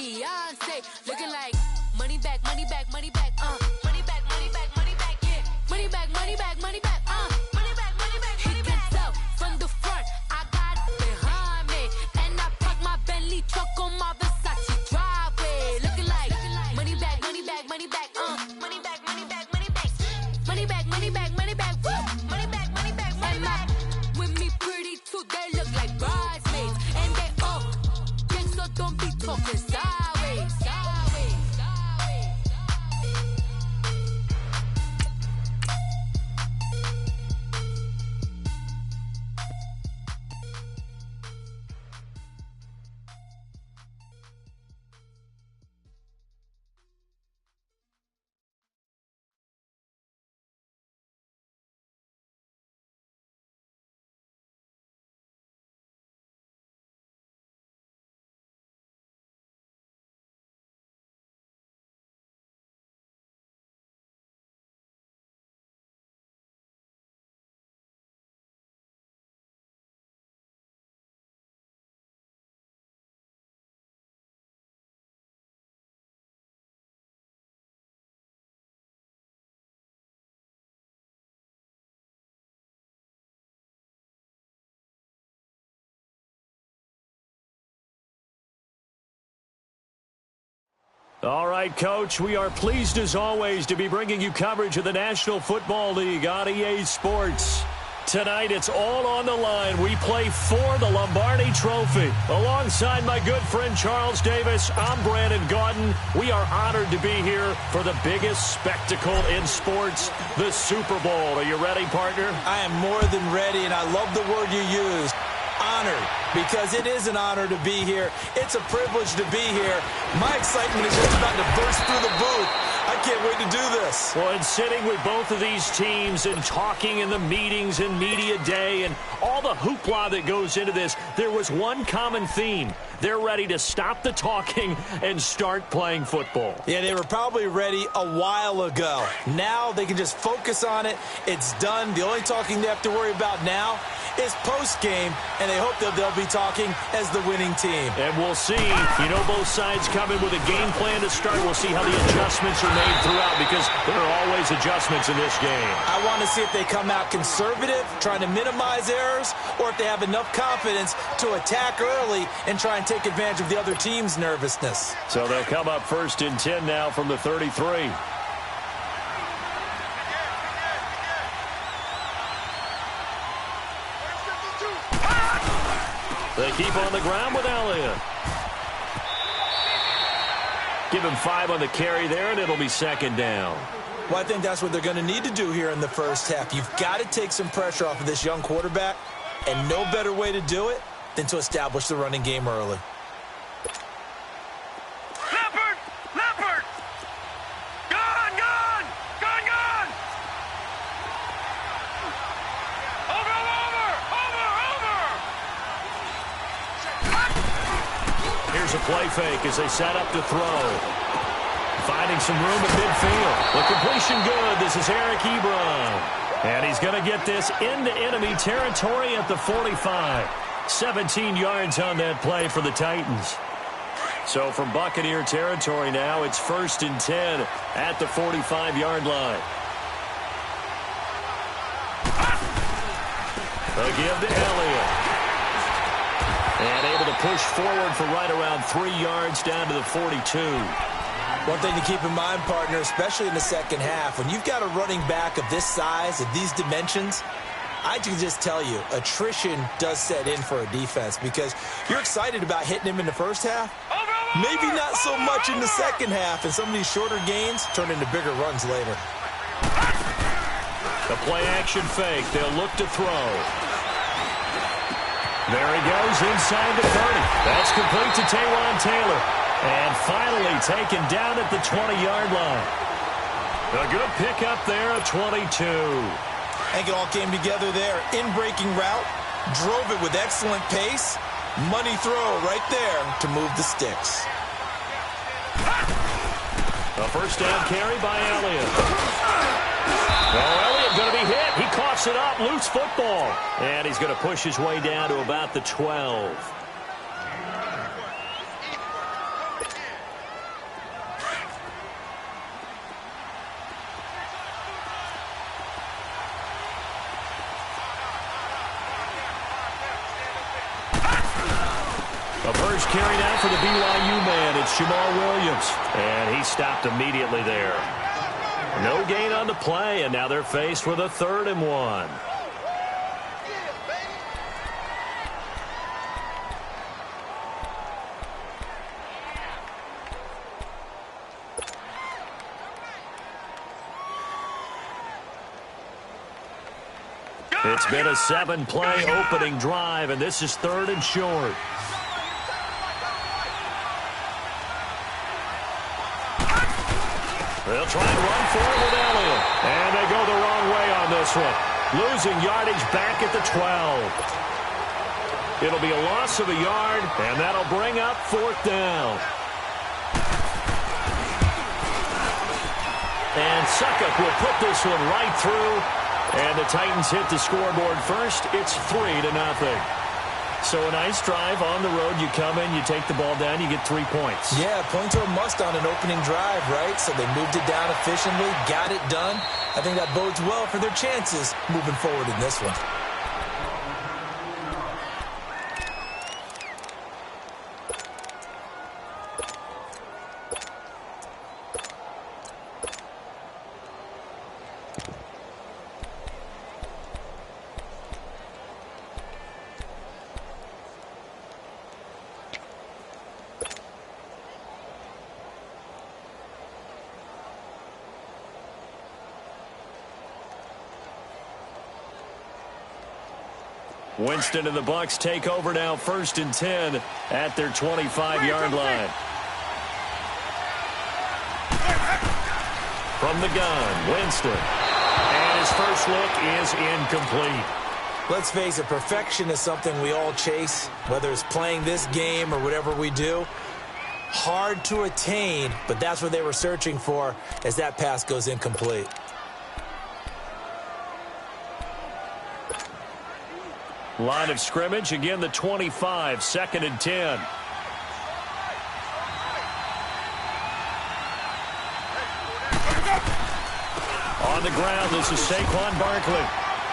Beyonce. Looking like money back, money back, money back, money back, money back, money back, yeah. Money back, money back, money back, money back, money back. He can tell from the front, I got it behind me. And I park my Bentley truck on my Versace driveway. Looking like money back, money back, money back, money back, money back, money back. Money back, money back, money back, woo. Money back, money back, money back. With me pretty too, they look like bridesmaids. And they all gang, so don't be talking sideways. All right, Coach, we are pleased as always to be bringing you coverage of the National Football League on EA Sports. Tonight, it's all on the line. We play for the Lombardi Trophy. Alongside my good friend Charles Davis, I'm Brandon Gaudin. We are honored to be here for the biggest spectacle in sports, the Super Bowl. Are you ready, partner? I am more than ready, and I love the word you used. Honored, because it is an honor to be here. It's a privilege to be here. My excitement is just about to burst through the booth. I can't wait to do this. Well, and sitting with both of these teams and talking in the meetings and media day and all the hoopla that goes into this, there was one common theme. They're ready to stop the talking and start playing football. Yeah, they were probably ready a while ago. Now they can just focus on it. It's done. The only talking they have to worry about now is post-game, and they hope that they'll be talking as the winning team. And we'll see. You know, both sides come in with a game plan to start. We'll see how the adjustments are made throughout, because there are always adjustments in this game. I want to see if they come out conservative, trying to minimize errors, or if they have enough confidence to attack early and try and take advantage of the other team's nervousness. So they'll come up 1st and 10 now from the 33. They keep on the ground with Elliott. Give him 5 on the carry there, and it'll be 2nd down. Well, I think that's what they're going to need to do here in the first half. You've got to take some pressure off of this young quarterback, and no better way to do it than to establish the running game early. Leopard! Gone! Over! Here's a play fake as they set up to throw. Finding some room at midfield. The completion good. This is Eric Ebron. And he's going to get this into enemy territory at the 45. 17 yards on that play for the Titans. So from Buccaneer territory now, it's 1st and 10 at the 45-yard line. A give to Elliott. And able to push forward for right around 3 yards down to the 42. One thing to keep in mind, partner, especially in the second half, when you've got a running back of this size, of these dimensions, I can just tell you, attrition does set in for a defense, because you're excited about hitting him in the first half. Maybe not so much in the second half, and some of these shorter gains turn into bigger runs later. The play-action fake. They'll look to throw. There he goes inside the 30. That's complete to Taywan Taylor. And finally taken down at the 20-yard line. A good pickup there at 22. I think it all came together there. In-breaking route, drove it with excellent pace. Money throw right there to move the sticks. A first down carry by Elliott. Well, Elliott going to be hit. He coughs it up. Loose football. And he's going to push his way down to about the 12. A first carry now for the BYU man. It's Jamal Williams. And he stopped immediately there. No gain on the play, and now they're faced with a 3rd and 1. It's been a 7-play opening drive, and this is 3rd and short. They'll try and run for it with Elliott. And they go the wrong way on this one. Losing yardage back at the 12. It'll be a loss of a yard, and that'll bring up 4th down. And Suckup will put this one right through. And the Titans hit the scoreboard first. It's 3-0. So a nice drive on the road. You come in, you take the ball down, you get 3 points. Yeah, points are a must on an opening drive, right? So they moved it down efficiently, got it done. I think that bodes well for their chances moving forward in this one. Winston and the Bucs take over now, 1st and 10 at their 25-yard line. From the gun, Winston. And his first look is incomplete. Let's face it, perfection is something we all chase, whether it's playing this game or whatever we do. Hard to attain, but that's what they were searching for as that pass goes incomplete. Line of scrimmage, again the 25, 2nd and 10. On the ground, this is Saquon Barkley.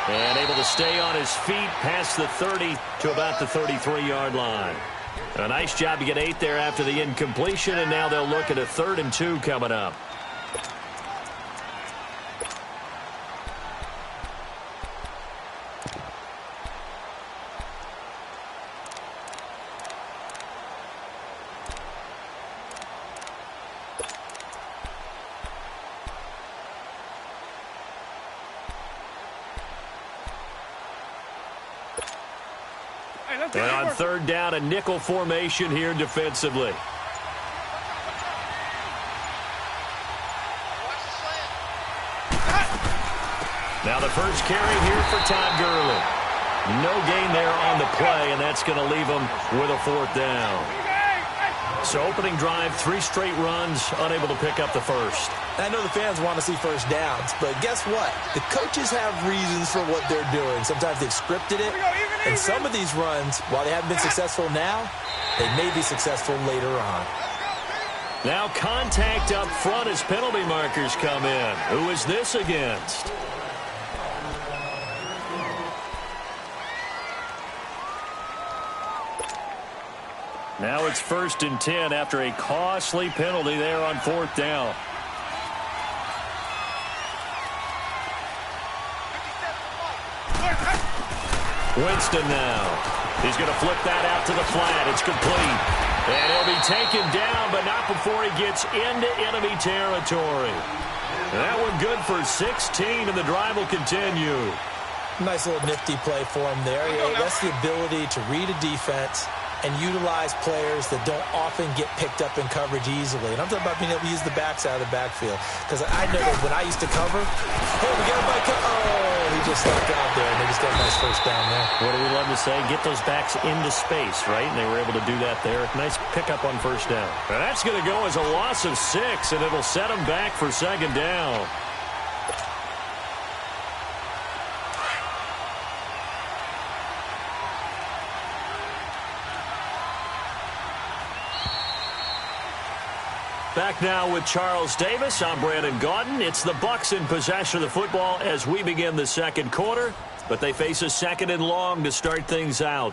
And able to stay on his feet past the 30 to about the 33-yard line. A nice job to get 8 there after the incompletion, and now they'll look at a 3rd and 2 coming up. And on 3rd down, a nickel formation here defensively. Now the first carry here for Todd Gurley. No gain there on the play, and that's going to leave him with a 4th down. So opening drive, 3 straight runs, unable to pick up the first. I know the fans want to see first downs, but guess what? The coaches have reasons for what they're doing. Sometimes they've scripted it, and some of these runs, while they haven't been successful now, they may be successful later on. Now contact up front as penalty markers come in. Who is this against? Now it's 1st and 10 after a costly penalty there on 4th down. Winston now. He's going to flip that out to the flat. It's complete. And he'll be taken down, but not before he gets into enemy territory. That one good for 16, and the drive will continue. Nice little nifty play for him there. That's the ability to read a defense and utilize players that don't often get picked up in coverage easily. And I'm talking about being able to use the backside of the backfield. Because I know that when I used to cover, hey, we got a bike. Oh, he just stuck out there, and they just got a nice first down there. What do we love to say? Get those backs into space, right? And they were able to do that there. Nice pickup on first down. And that's going to go as a loss of 6, and it'll set them back for 2nd down. Back now with Charles Davis. I'm Brandon Gaudin. It's the Bucs in possession of the football as we begin the 2nd quarter, but they face a 2nd and long to start things out.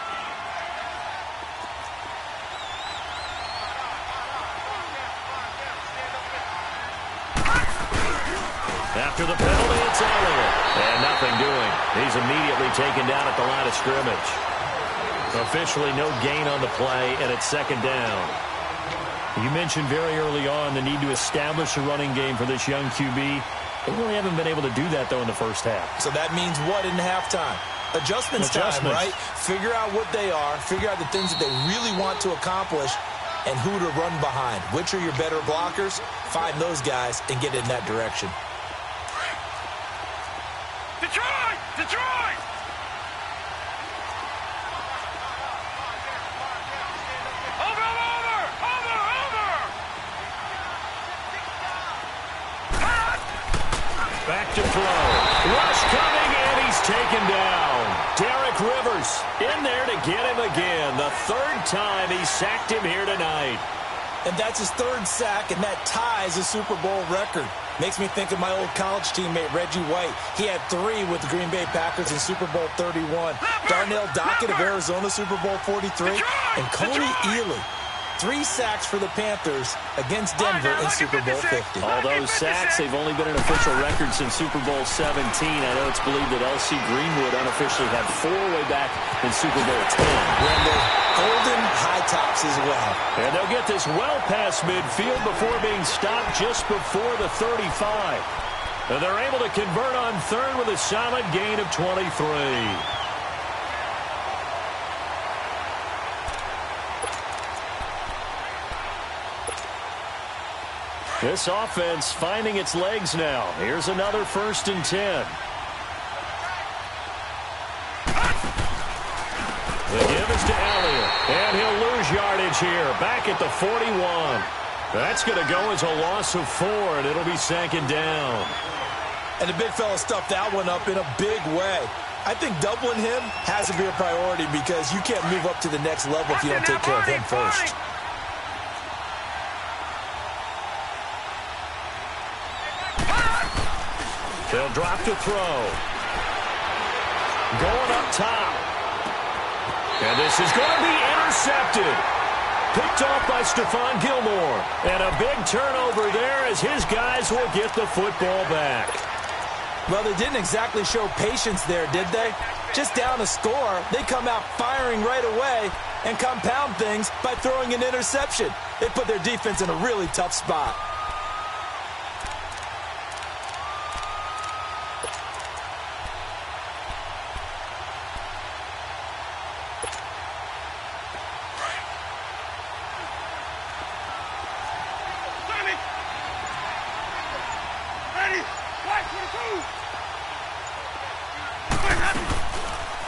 After the penalty, it's Elliott. And nothing doing. He's immediately taken down at the line of scrimmage. Officially no gain on the play, and it's second down. You mentioned very early on the need to establish a running game for this young QB. They really haven't been able to do that, though, in the first half. So that means what in halftime? Adjustments time, right? Figure out what they are, figure out the things that they really want to accomplish, and who to run behind. Which are your better blockers? Find those guys and get in that direction. Detroit! Detroit! Back to throw. Rush coming, and he's taken down. Derek Rivers in there to get him again. The third time he sacked him here tonight. And that's his third sack, and that ties a Super Bowl record. Makes me think of my old college teammate, Reggie White. He had 3 with the Green Bay Packers in Super Bowl 31. Darnell Dockett of Arizona, Super Bowl 43. And Coney Ealy, 3 sacks for the Panthers against Denver in Super Bowl 50. All those sacks, they've only been an official record since Super Bowl 17. I know it's believed that L.C. Greenwood unofficially had 4 way back in Super Bowl 10. And the golden high tops as well. And they'll get this well past midfield before being stopped just before the 35. And they're able to convert on third with a solid gain of 23. This offense finding its legs now. Here's another 1st and 10. The give is to Elliott, and he'll lose yardage here. Back at the 41. That's going to go as a loss of 4, and it'll be second down. And the big fella stuffed that one up in a big way. I think doubling him has to be a priority because you can't move up to the next level if you don't take care of him first. They'll drop to throw. Going up top. And this is going to be intercepted. Picked off by Stephon Gilmore. And a big turnover there as his guys will get the football back. Well, they didn't exactly show patience there, did they? Just down a score, they come out firing right away and compound things by throwing an interception. They put their defense in a really tough spot.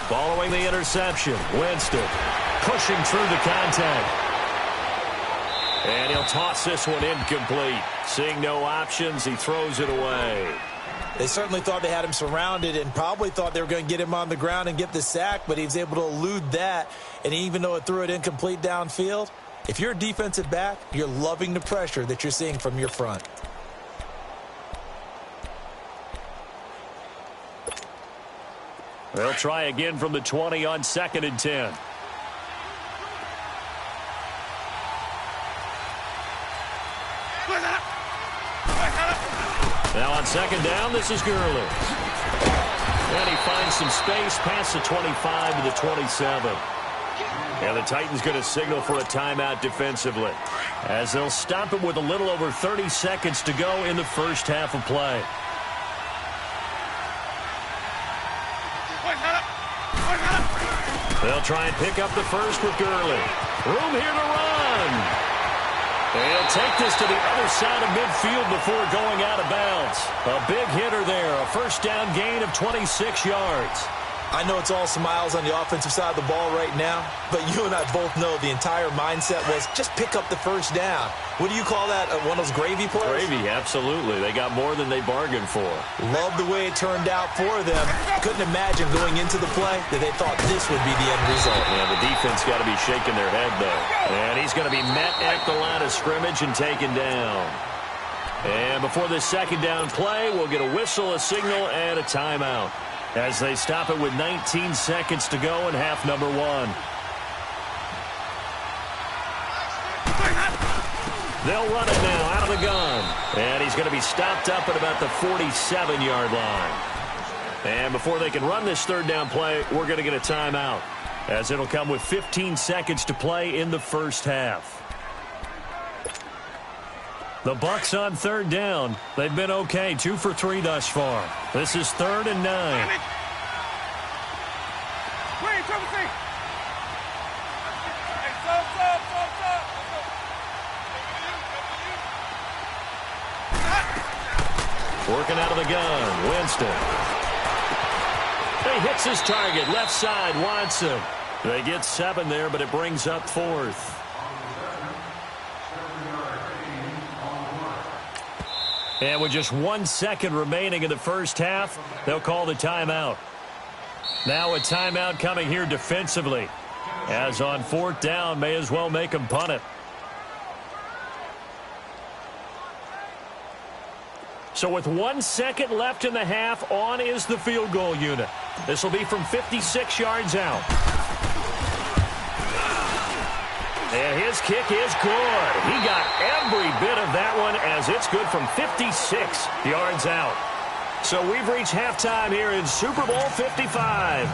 Following the interception, Winston pushing through the contact. And he'll toss this one incomplete. Seeing no options, he throws it away. They certainly thought they had him surrounded and probably thought they were going to get him on the ground and get the sack, but he was able to elude that. And even though it threw it incomplete downfield, if you're a defensive back, you're loving the pressure that you're seeing from your front. They'll try again from the 20 on 2nd and 10. Now on 2nd down, this is Gurley. And he finds some space past the 25 to the 27. And the Titans going to signal for a timeout defensively, as they'll stop it with a little over 30 seconds to go in the first half of play. They'll try and pick up the first with Gurley. Room here to run. They'll take this to the other side of midfield before going out of bounds. A big hitter there. A first down gain of 26 yards. I know it's all smiles on the offensive side of the ball right now, but you and I both know the entire mindset was just pick up the first down. What do you call that? One of those gravy plays? Gravy, absolutely. They got more than they bargained for. Love the way it turned out for them. Couldn't imagine going into the play that they thought this would be the end result. Yeah, the defense got to be shaking their head, though. And he's going to be met at the line of scrimmage and taken down. And before this second down play, we'll get a whistle, a signal, and a timeout, as they stop it with 19 seconds to go in half number 1. They'll run it now out of the gun. And he's going to be stopped up at about the 47-yard line. And before they can run this third down play, we're going to get a timeout, as it'll come with 15 seconds to play in the first half. The Bucs on third down. They've been okay, 2 for 3 thus far. This is 3rd and 9. Working out of the gun, Winston. He hits his target, left side, Watson. They get 7 there, but it brings up 4th. And with just 1 second remaining in the first half, they'll call the timeout. Now a timeout coming here defensively, as on 4th down, may as well make them punt it. So with 1 second left in the half, on is the field goal unit. This will be from 56 yards out. And his kick is good. He got every bit of that one, as it's good from 56 yards out. So we've reached halftime here in Super Bowl 55.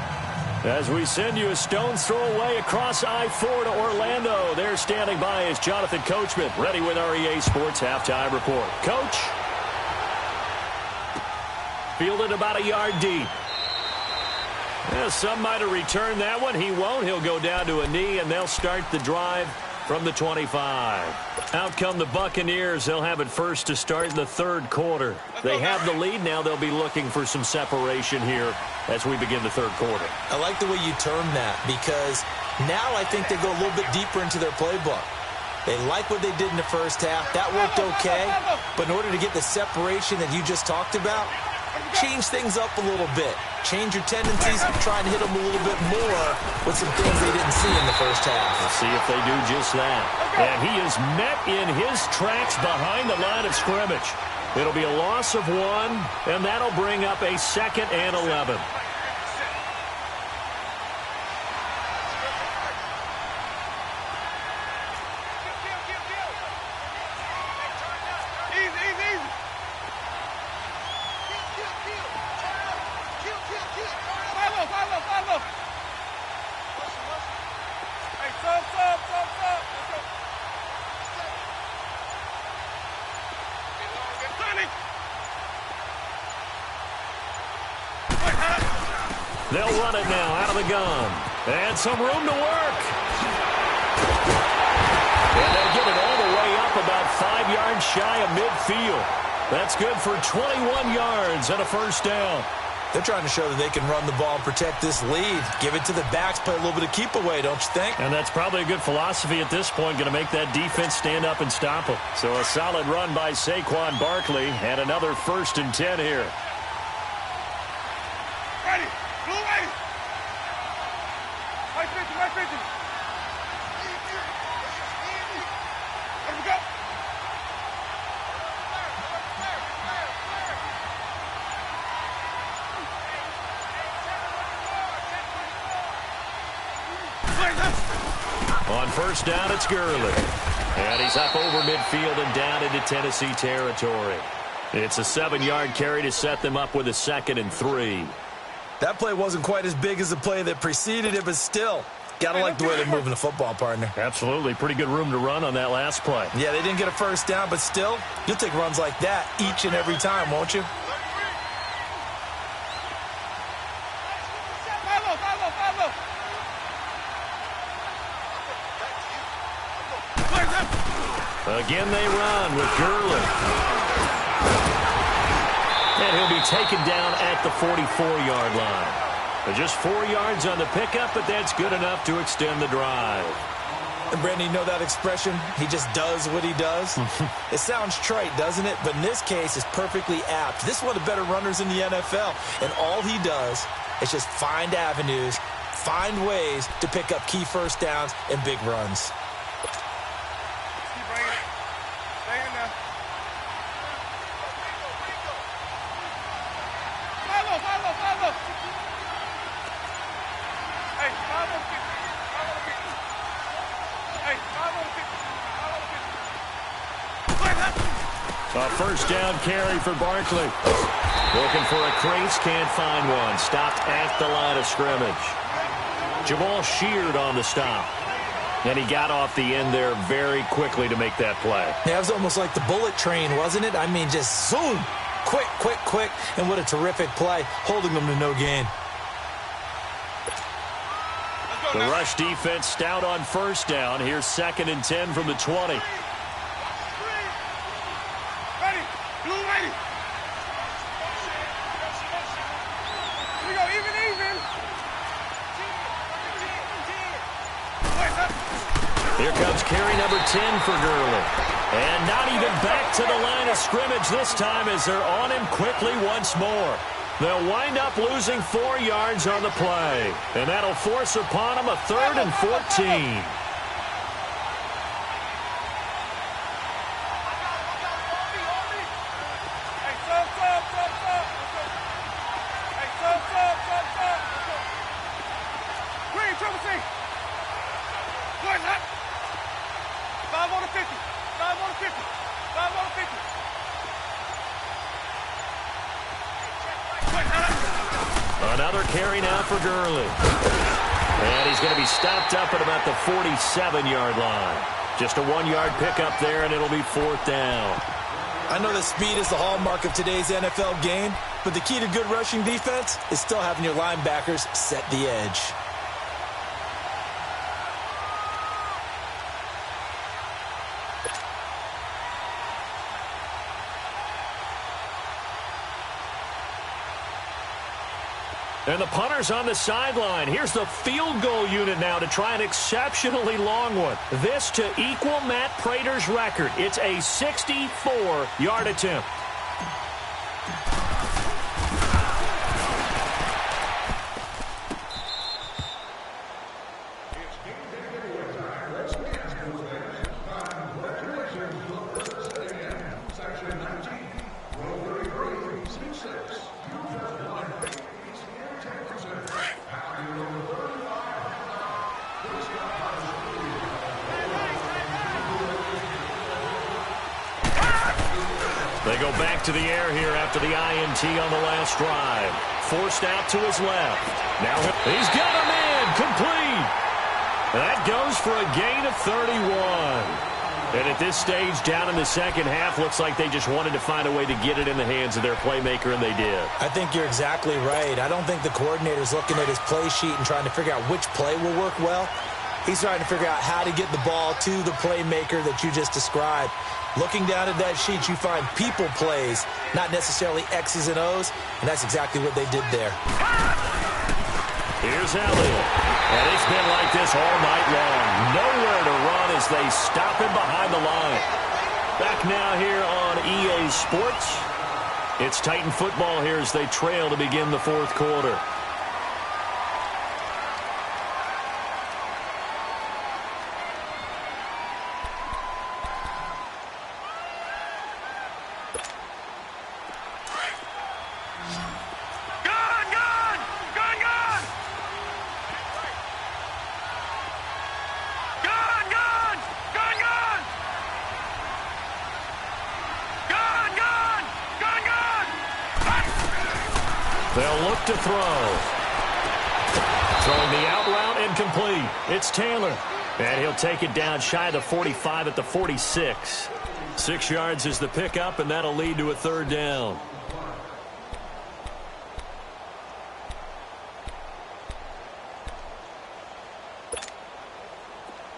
As we send you a stone's throw away across I-4 to Orlando. There standing by is Jonathan Coachman, ready with our EA Sports Halftime Report. Coach? Fielded about a yard deep. Yeah, some might have returned that one. He won't. He'll go down to a knee, and they'll start the drive from the 25. Out come the Buccaneers. They'll have it first to start in the third quarter. They have the lead. Now they'll be looking for some separation here as we begin the third quarter. I like the way you term that, because now I think they go a little bit deeper into their playbook. They like what they did in the first half. That worked okay. But in order to get the separation that you just talked about, change things up a little bit. Change your tendencies, try and hit them a little bit more with some things they didn't see in the first half. We'll see if they do just that. And he is met in his tracks behind the line of scrimmage. It'll be a loss of 1, and that'll bring up a 2nd and 11. They'll run it now out of the gun. And some room to work. And they get it all the way up about 5 yards shy of midfield. That's good for 21 yards and a first down. They're trying to show that they can run the ball and protect this lead. Give it to the backs, play a little bit of keep away, don't you think? And that's probably a good philosophy at this point, going to make that defense stand up and stop them. So a solid run by Saquon Barkley, and another 1st and 10 here. Ready. Blue ready. White 50, white 50. Let me go. On first down, it's Gurley. And he's up over midfield and down into Tennessee territory. It's a 7-yard carry to set them up with a 2nd and 3. That play wasn't quite as big as the play that preceded it, but still, got to like the way they're moving the football, partner. Absolutely. Pretty good room to run on that last play. Yeah, they didn't get a first down, but still, you'll take runs like that each and every time, won't you? Again they run with Gurley. And he'll be taken down at the 44-yard line. Just 4 yards on the pickup, but that's good enough to extend the drive. And Brandon, you know that expression? He just does what he does? It sounds trite, doesn't it? But in this case, it's perfectly apt. This is one of the better runners in the NFL. And all he does is just find avenues, find ways to pick up key first downs and big runs. A first down carry for Barkley. Looking for a crease, can't find one. Stopped at the line of scrimmage. Jamal Sheard on the stop. And he got off the end there very quickly to make that play. Yeah, it was almost like the bullet train, wasn't it? I mean, just zoom. Quick, quick, quick. And what a terrific play, holding them to no gain. The rush defense stout on first down. Here's 2nd and 10 from the 20. Ready. Blue ready. Here we go. Even. Here comes carry number 10 for Gurley. And not even back to the line of scrimmage this time as they're on him quickly once more. They'll wind up losing 4 yards on the play. And that'll force upon them a 3rd and 14. Green, triple C. Boys up. 5 on the 50. 5 on the 50. 5 on the 50. Another carry now for Gurley. And he's going to be stopped up at about the 47-yard line. Just a 1-yard pickup there, and it'll be 4th down. I know that speed is the hallmark of today's NFL game, but the key to good rushing defense is still having your linebackers set the edge. And the punter's on the sideline. Here's the field goal unit now to try an exceptionally long one. This to equal Matt Prater's record. It's a 64-yard attempt. They go back to the air here after the INT on the last drive. Forced out to his left. Now he's got a man complete. That goes for a gain of 31. And at this stage, down in the second half, looks like they just wanted to find a way to get it in the hands of their playmaker, and they did. I think you're exactly right. I don't think the coordinator's looking at his play sheet and trying to figure out which play will work well. He's trying to figure out how to get the ball to the playmaker that you just described. Looking down at that sheet, you find people plays, not necessarily X's and O's, and that's exactly what they did there. Here's Elliott. And it's been like this all night long. Nowhere to run as they stop him behind the line. Back now here on EA Sports. It's Titan football here as they trail to begin the 4th quarter. They'll look to throw. Throwing the out route incomplete. It's Taylor. And he'll take it down shy of the 45 at the 46. 6 yards is the pickup, and that'll lead to a 3rd down.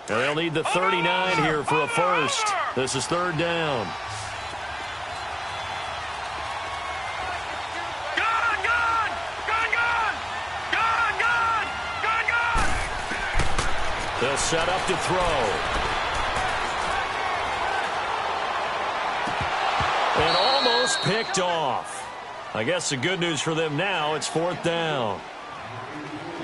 And they'll need the 39 here for a first. This is 3rd down. They'll set up to throw. And almost picked off. I guess the good news for them now, it's 4th down.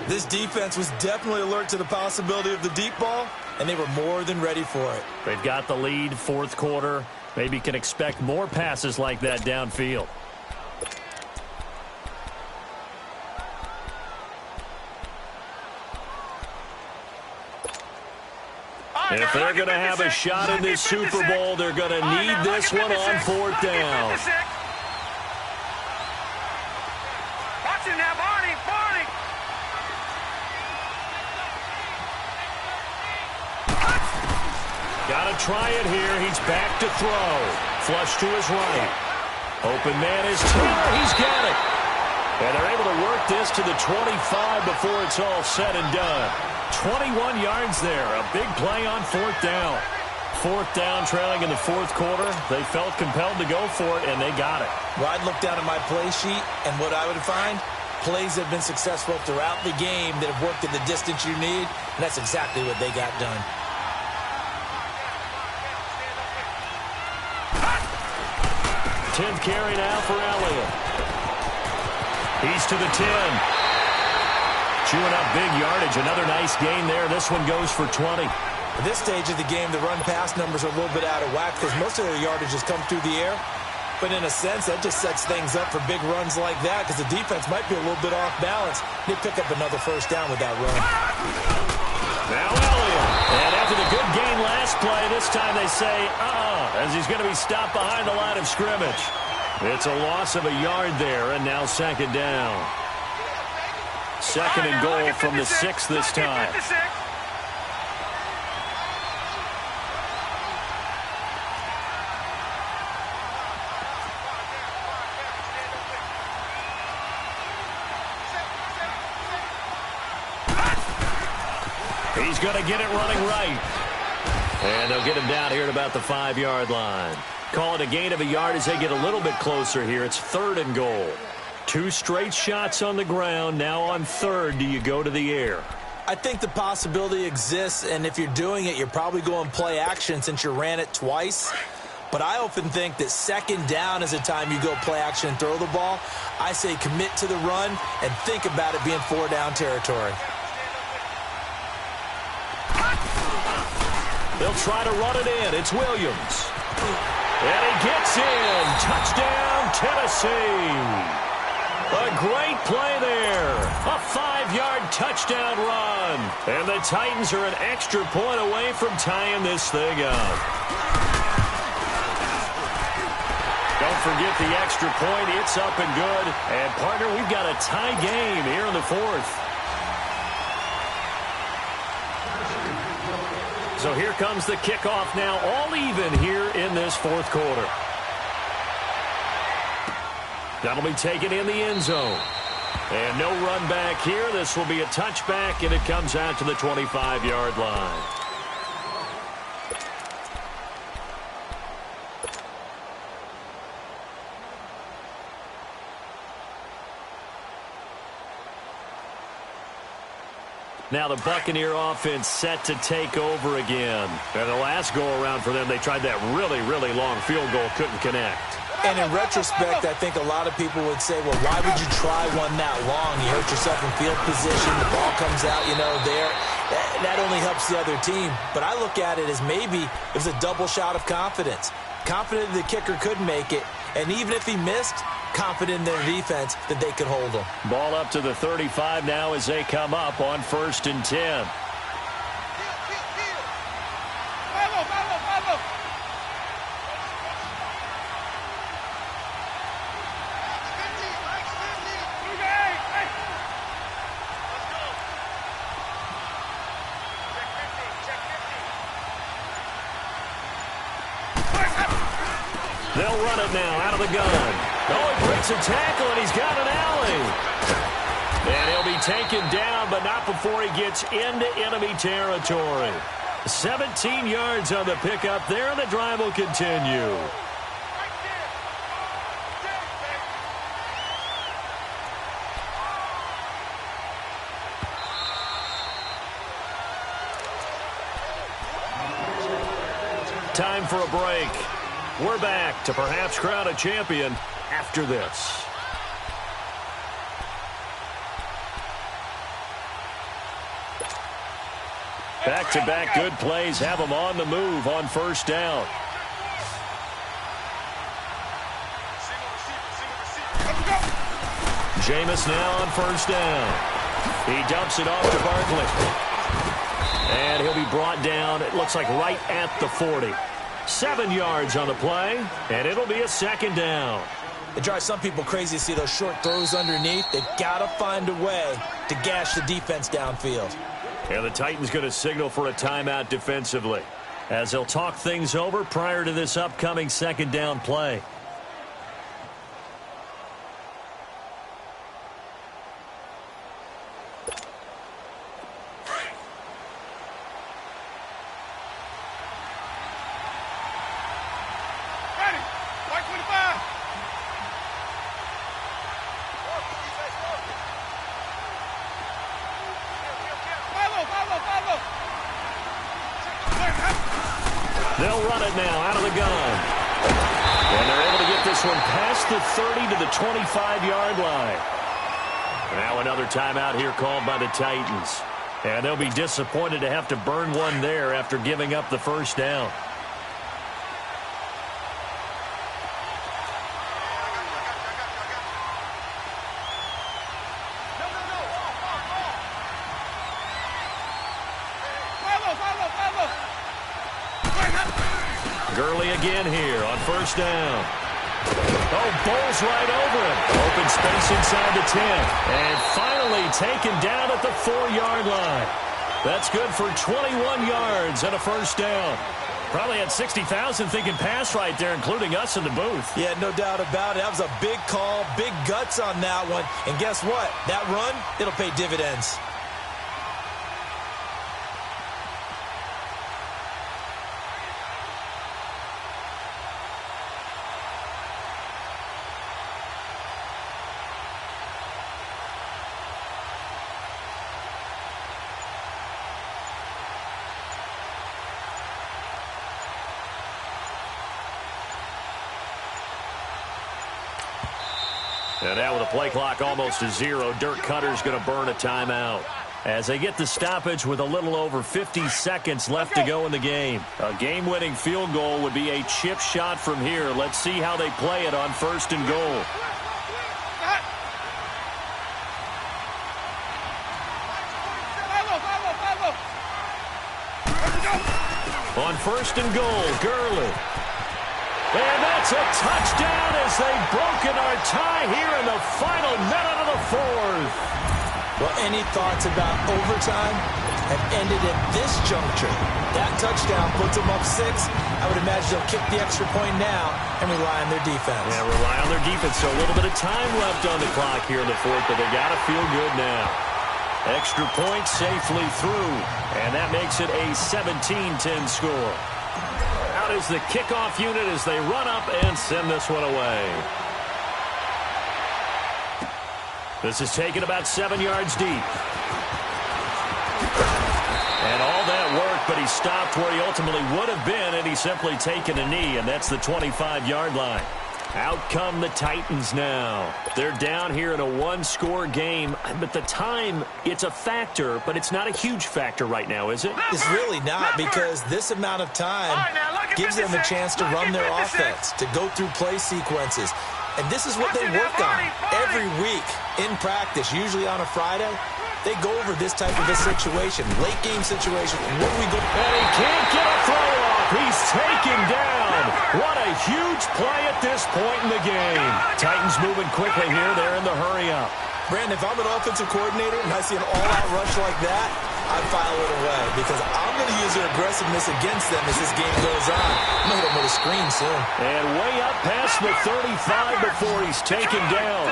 This defense was definitely alert to the possibility of the deep ball, and they were more than ready for it. They've got the lead, 4th quarter. Maybe can expect more passes like that downfield. If they're going to have a shot in this Super Bowl, they're going to need this one on 4th down. Watch it now, Barney. Got to try it here. He's back to throw. Flush to his right. Open man is Taylor. He's got it. And they're able to work this to the 25 before it's all said and done. 21 yards there. A big play on 4th down. 4th down, trailing in the 4th quarter. They felt compelled to go for it, and they got it. Well, I'd look down at my play sheet, and what I would find, plays that have been successful throughout the game that have worked at the distance you need, and that's exactly what they got done. Tenth carry now for Elliott. He's to the 10. Chewing up big yardage. Another nice gain there. This one goes for 20. At this stage of the game, the run-pass numbers are a little bit out of whack because most of their yardage has come through the air. But in a sense, that just sets things up for big runs like that because the defense might be a little bit off balance. They pick up another first down with that run. Now Elliott. And after the good gain last play, this time they say, as he's going to be stopped behind the line of scrimmage. It's a loss of a yard there, and now 2nd down. 2nd and goal from the 6 this time. He's going to get it running right. And they'll get him down here at about the 5-yard line. Call it a gain of a yard as they get a little bit closer here. It's 3rd and goal. 2 straight shots on the ground. Now on 3rd, do you go to the air? I think the possibility exists, and if you're doing it, you're probably going play action since you ran it twice. But I often think that 2nd down is the time you go play action and throw the ball. I say commit to the run and think about it being 4-down territory. They'll try to run it in. It's Williams. And he gets in. Touchdown, Tennessee. A great play there. A 5-yard touchdown run. And the Titans are an extra point away from tying this thing up. Don't forget the extra point. It's up and good. And, partner, we've got a tie game here in the 4th. So here comes the kickoff now, all even here in this 4th quarter. That'll be taken in the end zone. And no run back here. This will be a touchback, and it comes out to the 25-yard line. Now the Buccaneer offense set to take over again. And the last go-around for them, they tried that really, really long field goal, couldn't connect. And in retrospect, I think a lot of people would say, well, why would you try one that long? You hurt yourself in field position, the ball comes out, there. That only helps the other team. But I look at it as maybe it was a double shot of confidence. Confident the kicker could make it, and even if he missed, confident in their defense that they could hold him. Ball up to the 35 now as they come up on 1st and 10. They'll run it now out of the gun. Oh, he breaks a tackle, and he's got an alley. And he'll be taken down, but not before he gets into enemy territory. 17 yards on the pickup there, and the drive will continue. Time for a break. We're back to perhaps crown a champion after this. Back-to-back good plays have them on the move on 1st down. Jameis now on 1st down. He dumps it off to Barkley. And he'll be brought down, it looks like right at the 40. 7 yards on the play, and it'll be a second down. It drives some people crazy to see those short throws underneath. They've got to find a way to gash the defense downfield. And the Titans going to signal for a timeout defensively, as they'll talk things over prior to this upcoming second down play. They'll run it now out of the gun. And they're able to get this one past the 30 to the 25-yard line. Now another timeout here called by the Titans. And they'll be disappointed to have to burn one there after giving up the first down. Gurley again here on first down. Oh, bowls right over him. Open space inside the 10. And finally taken down at the 4-yard line. That's good for 21 yards and a first down. Probably had 60,000 thinking pass right there, including us in the booth. Yeah, no doubt about it. That was a big call, big guts on that one. And guess what? That run, it'll pay dividends. And now with the play clock almost to 0, Dirk Cutter's going to burn a timeout as they get the stoppage with a little over 50 seconds left to go in the game. A game-winning field goal would be a chip shot from here. Let's see how they play it on first and goal. On first and goal, Gurley. And that's a touchdown as they've broken our tie here in the final minute of the fourth. Well, any thoughts about overtime have ended at this juncture. That touchdown puts them up 6. I would imagine they'll kick the extra point now and rely on their defense. Yeah, rely on their defense. So a little bit of time left on the clock here in the fourth, but they got to feel good now. Extra point safely through, and that makes it a 17-10 score. Out is the kickoff unit as they run up and send this one away. This is taken about 7 yards deep. And all that work, but he stopped where he ultimately would have been, and he's simply taken a knee, and that's the 25-yard line. Out come the Titans now. They're down here in a one-score game, but the time, it's a factor, but it's not a huge factor right now, is it? It's really not, because this amount of time gives them a chance to run their offense, to go through play sequences. And this is what they work on every week in practice, usually on a Friday. They go over this type of a situation, late-game situation. What do we go? And he can't get a throw off. He's taken down. What a huge play at this point in the game. Titans moving quickly here. They're in the hurry-up. Brandon, if I'm an offensive coordinator and I see an all-out rush like that, I'd file it away because I'm going to use their aggressiveness against them as this game goes on. I'm going to hit them with a screen soon. And way up past the 35 before he's taken down.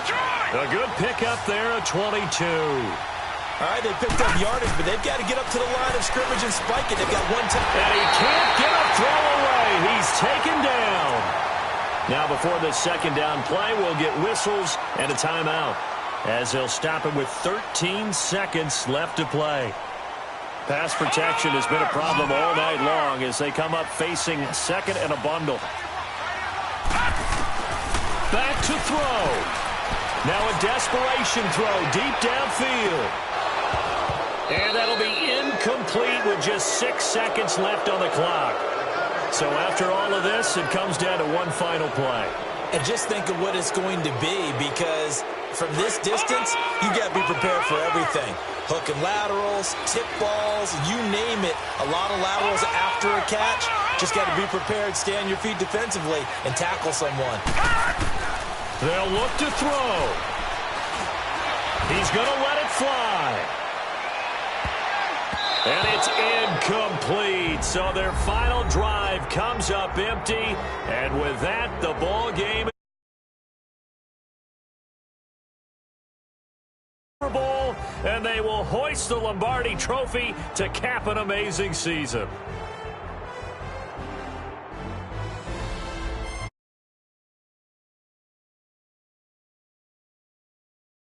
A good pickup there, a 22. All right, they picked up yardage, but they've got to get up to the line of scrimmage and spike it. They've got one time. And he can't get a throw away. He's taken down. Now before the second down play, we'll get whistles and a timeout as they'll stop it with 13 seconds left to play. Pass protection has been a problem all night long as they come up facing second and a bundle. Back to throw. Now a desperation throw deep downfield. And that'll be incomplete with just 6 seconds left on the clock. So after all of this, it comes down to one final play. And just think of what it's going to be, because from this distance, you got to be prepared for everything. Hook and laterals, tip balls, you name it. A lot of laterals after a catch. Just got to be prepared, stay on your feet defensively, and tackle someone. They'll look to throw. He's going to let it fly. And it's incomplete. So their final drive comes up empty. And with that, the ball game and they will hoist the Lombardi Trophy to cap an amazing season.